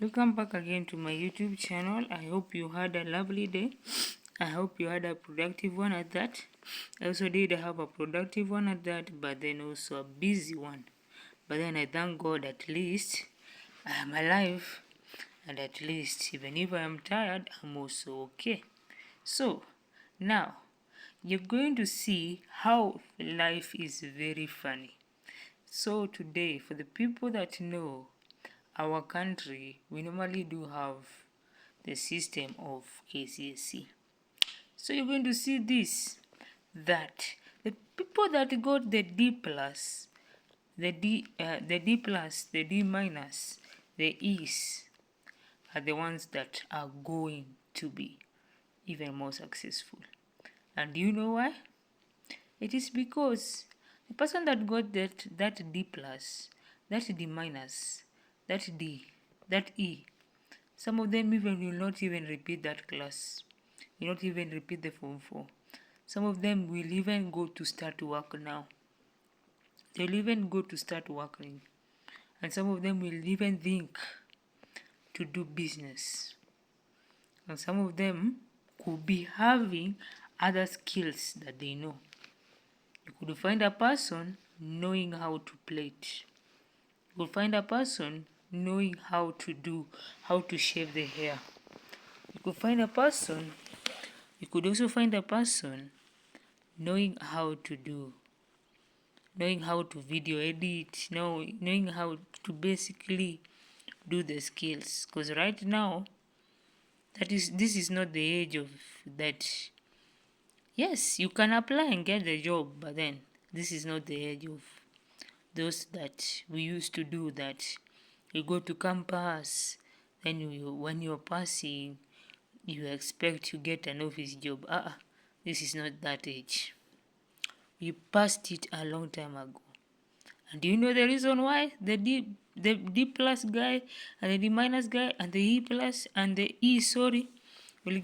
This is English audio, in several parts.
Welcome back again to my YouTube channel. I hope you had a lovely day. I hope you had a productive one at that. I also did have a productive one at that, but then also a busy one. But then I thank God at least I am alive, and at least even if I am tired, I'm also okay. So now you're going to see how life is very funny. So today, for the people that know our country, we normally do have the system of KCSE. So you're going to see this, that the people that got the D plus, the D plus, the D minus, the E's are the ones that are going to be even more successful. And do you know why? It is because the person that got that D plus, that D minus, that D, that E, some of them even will not even repeat that class. Will not even repeat the form 4. Some of them will even go to start work now. They'll even go to start working. And some of them will even think to do business. And some of them could be having other skills that they know. You could find a person knowing how to plait. You could find a person knowing how to shave the hair. You could find a person, you could also find a person knowing how to video edit, knowing how to basically do the skills. Because right now, this is not the age of that. Yes, you can apply and get the job, but then this is not the age of those that we used to do that. You go to campus, then when you're passing, you expect to get an office job. This is not that age. We passed it a long time ago. And do you know the reason why? The D plus guy and the D minus guy and the E plus and the E will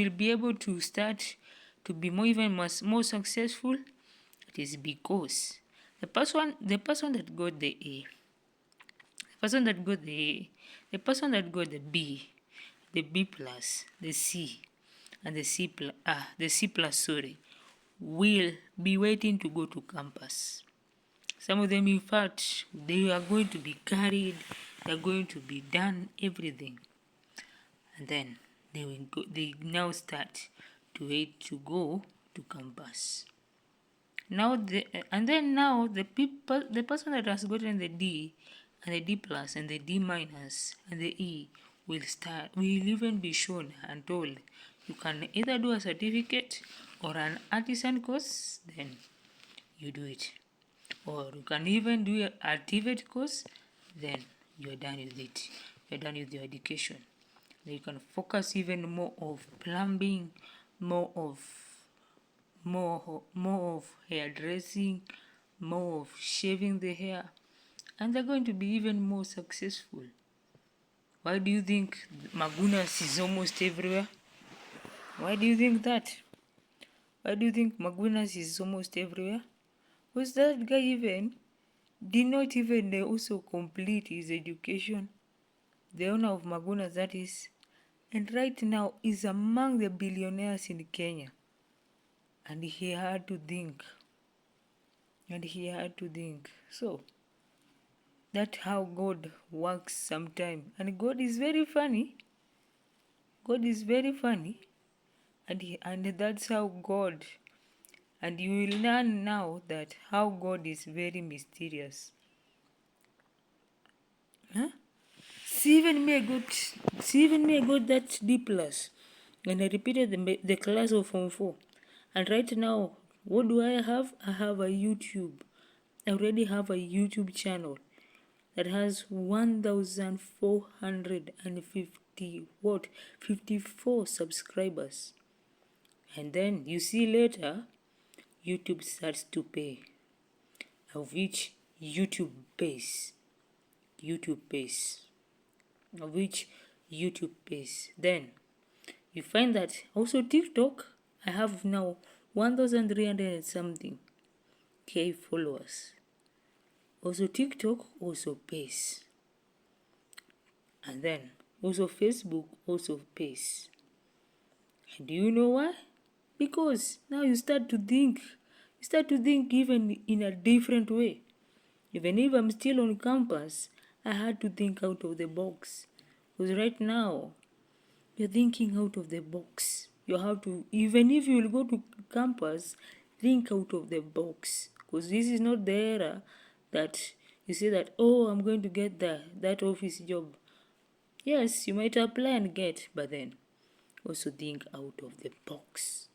be able to start to be more successful. It is because the person that got the A, the person that got the A, the person that got the B, the B plus, the C, and the C plus will be waiting to go to campus. Some of them, in fact, they are going to be carried, they are going to be done everything. And then they now start to wait to go to campus. Now the person that has gotten the D and the D plus and the D minus and the E will even be shown and told you can either do a certificate or an artisan course, then you do it. Or you can even do a TVET course, then you're done with it. You're done with your education. Then you can focus even more of plumbing, more of hairdressing, more of shaving the hair, and they're going to be even more successful. Why do you think Magunas is almost everywhere? Why do you think that? Why do you think Magunas is almost everywhere? Was that guy even did not even also complete his education? The owner of Magunas, that is, and right now is among the billionaires in Kenya. And he had to think. So that's how God works sometimes. And God is very funny. And that's how God. And you will learn now that how God is very mysterious. See, even me, I got that D plus. And I repeated the class of Form 4. And right now, what do I have? I have a YouTube. I already have a YouTube channel that has 54 subscribers. And then you see later, YouTube starts to pay, of which YouTube pays. Then you find that also TikTok, I have now 1,300 and something K followers. Also TikTok also pays. And then also Facebook also pays. And do you know why? Because now you start to think even in a different way. Even if I'm still on campus, I had to think out of the box. Because right now, you're thinking out of the box. You have to, even if you will go to campus, think out of the box. Because this is not the era that you say that, oh, I'm going to get that office job. Yes, you might apply and get, but then also think out of the box.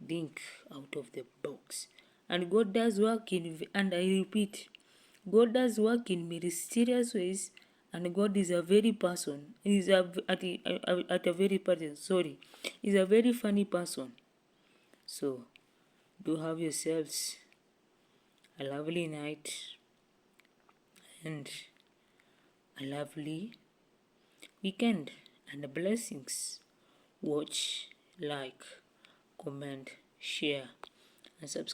Think out of the box. And God does work and I repeat, God does work in mysterious ways, and God is a very person. He's at a very person. Sorry, he's a very funny person. So, do have yourselves a lovely night and a lovely weekend and blessings. Watch, like, comment, share, and subscribe.